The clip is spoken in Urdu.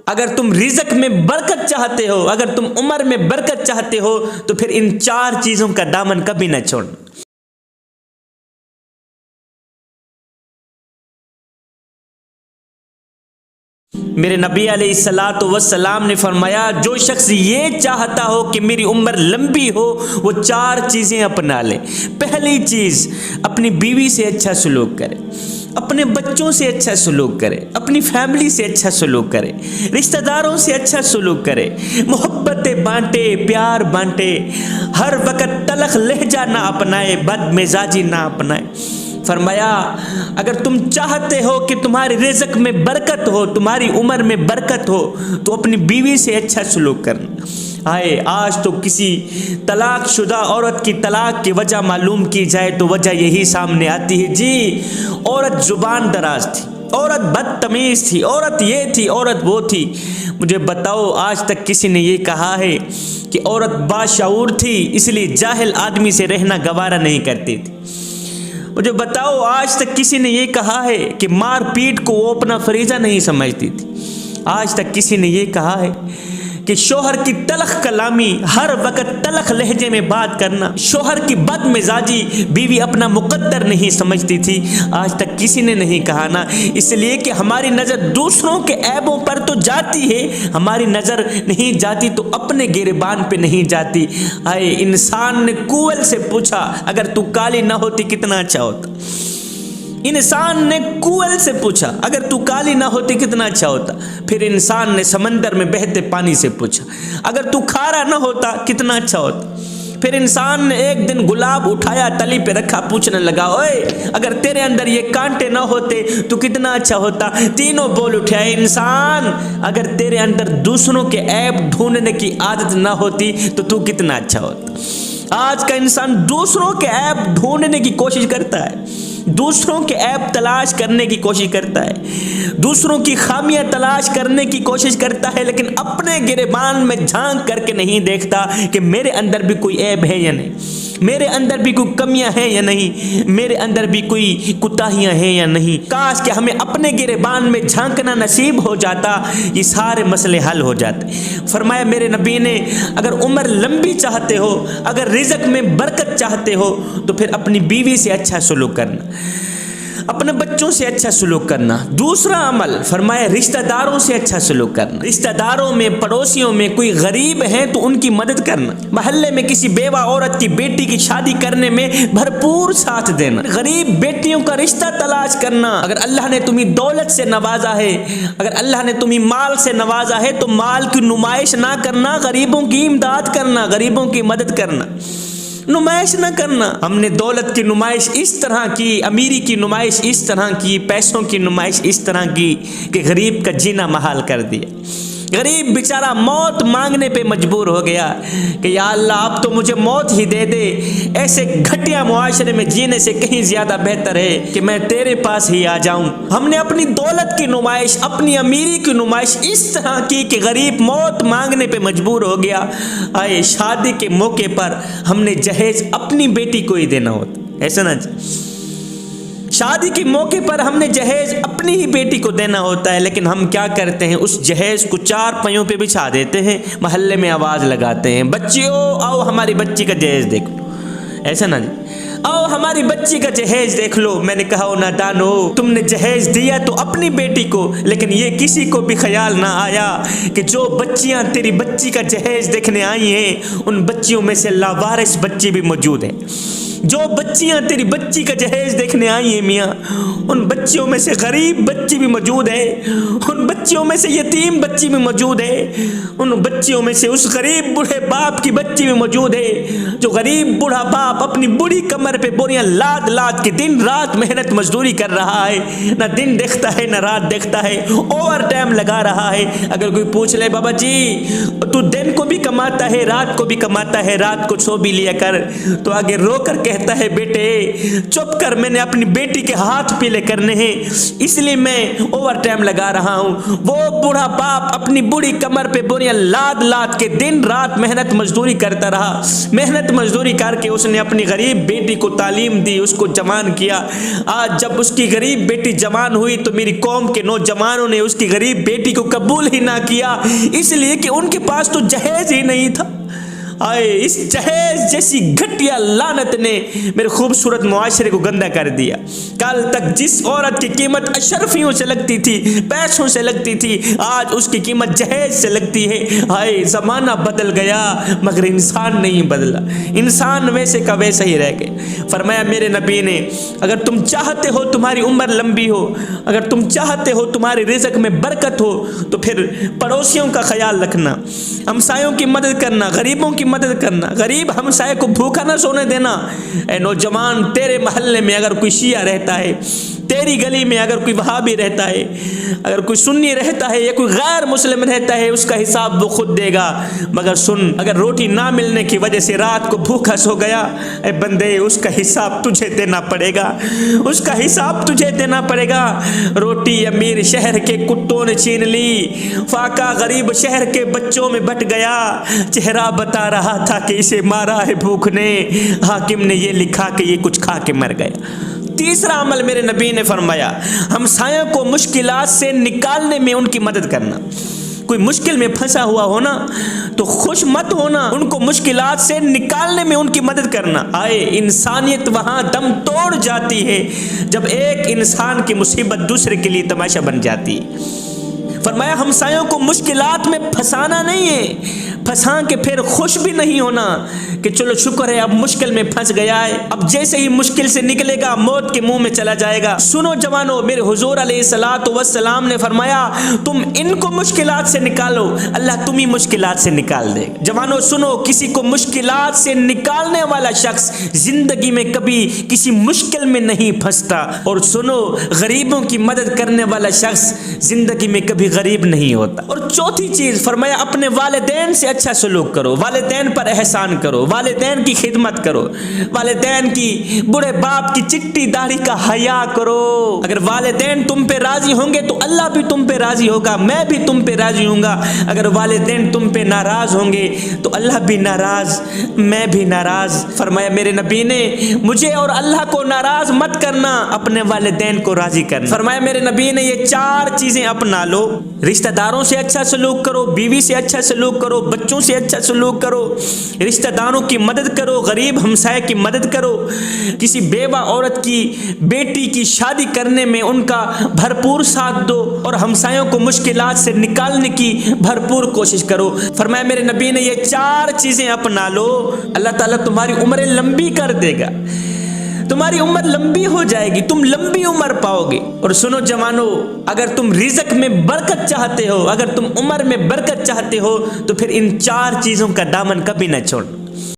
اگر تم رزق میں برکت چاہتے ہو، اگر تم عمر میں برکت چاہتے ہو تو پھر ان 4 چیزوں کا دامن کبھی نہ چھوڑنا۔ میرے نبی علیہ الصلوۃ والسلام نے فرمایا جو شخص یہ چاہتا ہو کہ میری عمر لمبی ہو وہ 4 چیزیں اپنا لے۔ پہلی چیز، اپنی بیوی سے اچھا سلوک کرے، اپنے بچوں سے اچھا سلوک کرے، اپنی فیملی سے اچھا سلوک کرے، رشتہ داروں سے اچھا سلوک کرے، محبتیں بانٹے، پیار بانٹے، ہر وقت تلخ لہجہ نہ اپنائے، بد مزاجی نہ اپنائے۔ فرمایا اگر تم چاہتے ہو کہ تمہاری رزق میں برکت ہو، تمہاری عمر میں برکت ہو، تو اپنی بیوی سے اچھا سلوک کرنا۔ آج تو کسی طلاق شدہ عورت کی طلاق کی وجہ معلوم کی جائے تو وجہ یہی سامنے آتی ہے، جی عورت زبان دراز تھی، عورت بدتمیز تھی، عورت یہ تھی، عورت وہ تھی۔ مجھے بتاؤ آج تک کسی نے یہ کہا ہے کہ عورت باشعور تھی اس لیے جاہل آدمی سے رہنا گوارا نہیں کرتی تھی؟ مجھے بتاؤ آج تک کسی نے یہ کہا ہے کہ مار پیٹ کو وہ اپنا فریضہ نہیں سمجھتی تھی؟ آج تک کسی نے یہ کہا ہے کہ شوہر کی تلخ کلامی، ہر وقت تلخ لہجے میں بات کرنا، شوہر کی بد مزاجی بیوی اپنا مقدر نہیں سمجھتی تھی؟ آج تک کسی نے نہیں کہا نا، اس لیے کہ ہماری نظر دوسروں کے عیبوں پر تو جاتی ہے، ہماری نظر نہیں جاتی تو اپنے گریبان پہ نہیں جاتی۔ انسان نے کوئل سے پوچھا اگر تو کالی نہ ہوتی کتنا اچھا ہوتا؟ انسان نے کوئل سے پوچھا اگر تو کالی نہ ہوتی کتنا اچھا ہوتا؟ پھر انسان نے سمندر میں بہتے پانی سے پوچھا اگر تو کھارا نہ ہوتا کتنا اچھا ہوتا؟ پھر انسان نے ایک دن گلاب اٹھایا، تلی پہ رکھا، پوچھنے لگا اوئے اگر تیرے اندر یہ کانٹے نہ ہوتے تو کتنا اچھا ہوتا؟ تینوں بول اٹھے انسان اگر تیرے اندر دوسروں کے عیب ڈھونڈنے کی عادت نہ ہوتی تو کتنا اچھا ہوتا؟ آج کا انسان دوسروں کے عیب ڈھونڈنے کی کوشش کرتا ہے، دوسروں کے عیب تلاش کرنے کی کوشش کرتا ہے، دوسروں کی خامیاں تلاش کرنے کی کوشش کرتا ہے، لیکن اپنے گریبان میں جھانک کر کے نہیں دیکھتا کہ میرے اندر بھی کوئی عیب ہے یا نہیں، میرے اندر بھی کوئی کمیاں ہیں یا نہیں، میرے اندر بھی کوئی کوتاہیاں ہیں یا نہیں۔ کاش کہ ہمیں اپنے گریبان میں جھانکنا نصیب ہو جاتا، یہ سارے مسئلے حل ہو جاتے۔ فرمایا میرے نبی نے اگر عمر لمبی چاہتے ہو، اگر رزق میں برکت چاہتے ہو تو پھر اپنی بیوی سے اچھا سلوک کرنا، اپنے بچوں سے اچھا سلوک کرنا۔ دوسرا عمل فرمایا رشتہ داروں سے اچھا سلوک کرنا، رشتہ داروں میں، پڑوسیوں میں کوئی غریب ہیں تو ان کی مدد کرنا، محلے میں کسی بیوہ عورت کی بیٹی کی شادی کرنے میں بھرپور ساتھ دینا، غریب بیٹیوں کا رشتہ تلاش کرنا۔ اگر اللہ نے تمہیں دولت سے نوازا ہے، اگر اللہ نے تمہیں مال سے نوازا ہے تو مال کی نمائش نہ کرنا، غریبوں کی امداد کرنا، غریبوں کی مدد کرنا، نمائش نہ کرنا۔ ہم نے دولت کی نمائش اس طرح کی، امیری کی نمائش اس طرح کی، پیسوں کی نمائش اس طرح کی کہ غریب کا جینا محال کر دیا۔ غریب بیچارہ موت مانگنے پہ مجبور ہو گیا کہ یا اللہ اب تو مجھے موت ہی دے دے، ایسے گھٹیا معاشرے میں جینے سے کہیں زیادہ بہتر ہے کہ میں تیرے پاس ہی آ جاؤں۔ ہم نے اپنی دولت کی نمائش، اپنی امیری کی نمائش اس طرح کی کہ غریب موت مانگنے پہ مجبور ہو گیا۔ شادی کے موقع پر ہم نے جہیز اپنی بیٹی کو ہی دینا ہوتا، ایسا نہ شادی کے موقع پر ہم نے جہیز اپنی ہی بیٹی کو دینا ہوتا ہے، لیکن ہم کیا کرتے ہیں، اس جہیز کو 4 پہیوں پہ بچھا دیتے ہیں، محلے میں آواز لگاتے ہیں بچیو آؤ ہماری بچی کا جہیز دیکھ لو، ایسا نہ آؤ ہماری بچی کا جہیز دیکھ لو۔ میں نے کہا نادانو تم نے جہیز دیا تو اپنی بیٹی کو، لیکن یہ کسی کو بھی خیال نہ آیا کہ جو بچیاں تیری بچی کا جہیز دیکھنے آئی ہیں ان بچیوں میں سے لاوارث بچی بھی موجود ہے۔ جو بچیاں تیری بچی کا جہیز دیکھنے آئی ہیں میاں، ان بچیوں میں سے غریب بچی بھی موجود ہے، ان بچیوں میں سے یتیم بچی بھی موجود ہے، ان بچیوں میں سے اس غریب بوڑھے باپ کی بچی بھی موجود ہے جو غریب بوڑھا باپ اپنی بوڑھی کمر پہ بوریاں لاد لاد کے دن رات محنت مزدوری کر رہا ہے، نہ دن دیکھتا ہے نہ رات دیکھتا ہے، اوور ٹائم لگا رہا ہے۔ اگر کوئی پوچھ لے بابا جی تو دن کو بھی کماتا ہے رات کو بھی کماتا ہے، رات کو سو بھی لیا کر، تو آگے رو کر کہتا ہے بیٹے چپ کر، میں نے اپنی بیٹی کے ہاتھ پیلے کرنے ہیں اس لیے میں اوور ٹائم لگا رہا ہوں۔ وہ بوڑھا باپ اپنی بوڑھی کمر پہ بوریاں لاد لاد کے دن رات محنت مزدوری کرتا رہا، محنت مزدوری کر کے اس نے اپنی غریب بیٹی بیٹی کو تعلیم دی، اس کو جوان کیا۔ آج جب اس کی غریب بیٹی جوان ہوئی تو میری قوم کے نوجوانوں نے اس کی غریب بیٹی کو قبول ہی نہ کیا، اس لیے کہ ان کے پاس تو جہیز ہی نہیں تھا۔ آئے اس جہیز جیسی گھٹیا لعنت نے میرے خوبصورت معاشرے کو گندا کر دیا۔ کل تک جس عورت کی قیمت اشرفیوں سے لگتی تھی، پیسوں سے لگتی تھی، آج اس کی قیمت جہیز سے لگتی ہے۔ آئے زمانہ بدل گیا مگر انسان نہیں بدلا، انسان ویسے کا ویسا ہی رہ گئے۔ فرمایا میرے نبی نے اگر تم چاہتے ہو تمہاری عمر لمبی ہو، اگر تم چاہتے ہو تمہارے رزق میں برکت ہو، تو پھر پڑوسیوں کا خیال رکھنا، ہمسایوں کی مدد کرنا، غریبوں کی مدد کرنا، غریب ہمسائے کو بھوکا نہ سونے دینا۔ اے نوجوان، تیرے محلے میں اگر کوئی شیعہ رہتا ہے، تیری گلی میں اگر کوئی وہابی رہتا ہے، اگر کوئی سنی رہتا ہے یا کوئی غیر مسلم رہتا ہے، اس کا حساب وہ خود دے گا۔ مگر سن، اگر روٹی نہ ملنے کی وجہ سے رات کو بھوکا سو گیا، اے بندے اس کا حساب تجھے دینا پڑے گا، اس کا حساب تجھے دینا پڑے گا۔ روٹی امیر شہر کے کتوں نے چھین لی، فاقہ غریب شہر کے بچوں میں بٹ گیا۔ چہرہ بتا رہا تھا کہ اسے مارا ہے بھوک نے، حاکم نے یہ لکھا کہ یہ کچھ کھا کے مر گیا۔ تیسرا عمل میرے نبی نے فرمایا، ہمسایوں کو مشکلات سے نکالنے میں ان کی مدد کرنا۔ کوئی مشکل میں پھنسا ہوا ہونا تو خوش مت ہونا، ان کو مشکلات سے نکالنے میں ان کی مدد کرنا۔ آئے انسانیت وہاں دم توڑ جاتی ہے جب ایک انسان کی مصیبت دوسرے کے لیے تماشا بن جاتی ہے۔ فرمایا ہمسایوں کو مشکلات میں پھنسانا نہیں ہے، پھنسا کے پھر خوش بھی نہیں ہونا کہ چلو شکر ہے اب مشکل میں پھنس گیا ہے، اب جیسے ہی مشکل سے نکلے گا موت کے منہ میں چلا جائے گا۔ سنو جوانو، میرے حضور علیہ الصلوۃ والسلام نے فرمایا تم ان کو مشکلات سے نکالو، اللہ تمہیں مشکلات سے نکال دے گا۔ جوانو سنو، کسی کو مشکلات سے نکالنے والا شخص زندگی میں کبھی کسی مشکل میں نہیں پھنستا، اور سنو غریبوں کی مدد کرنے والا شخص زندگی میں کبھی غریب نہیں ہوتا۔ اور چوتھی چیز فرمایا اپنے والدین سے اچھا سلوک کرو، والدین پر احسان کرو، والدین کی خدمت کرو، والدین کی، بوڑھے باپ کی چٹی داڑھی کا حیا کرو۔ اگر والدین تم پہ راضی ہوں گے تو اللہ بھی تم پہ راضی ہوگا، میں بھی تم پہ راضی ہوں گا۔ اگر والدین تم پہ ناراض ہوں گے تو اللہ بھی ناراض، میں بھی ناراض۔ فرمایا میرے نبی نے مجھے اور اللہ کو ناراض مت کرنا، اپنے والدین کو راضی کرنا۔ فرمایا میرے نبی نے یہ چار چیزیں اپنا لو، رشتہ داروں سے اچھا سلوک کرو، بیوی سے اچھا سلوک کرو، بچوں سے اچھا سلوک کرو، رشتہ داروں کی مدد کرو، غریب ہمسائے کی مدد کرو، کسی بیوہ عورت کی بیٹی کی شادی کرنے میں ان کا بھرپور ساتھ دو، اور ہمسایوں کو مشکلات سے نکالنے کی بھرپور کوشش کرو۔ فرمایا میرے نبی نے یہ چار چیزیں اپنا لو، اللہ تعالیٰ تمہاری عمریں لمبی کر دے گا، تمہاری عمر لمبی ہو جائے گی، تم لمبی عمر پاؤ گے۔ اور سنو جوانو، اگر تم رزق میں برکت چاہتے ہو، اگر تم عمر میں برکت چاہتے ہو تو پھر ان چار چیزوں کا دامن کبھی نہ چھوڑ۔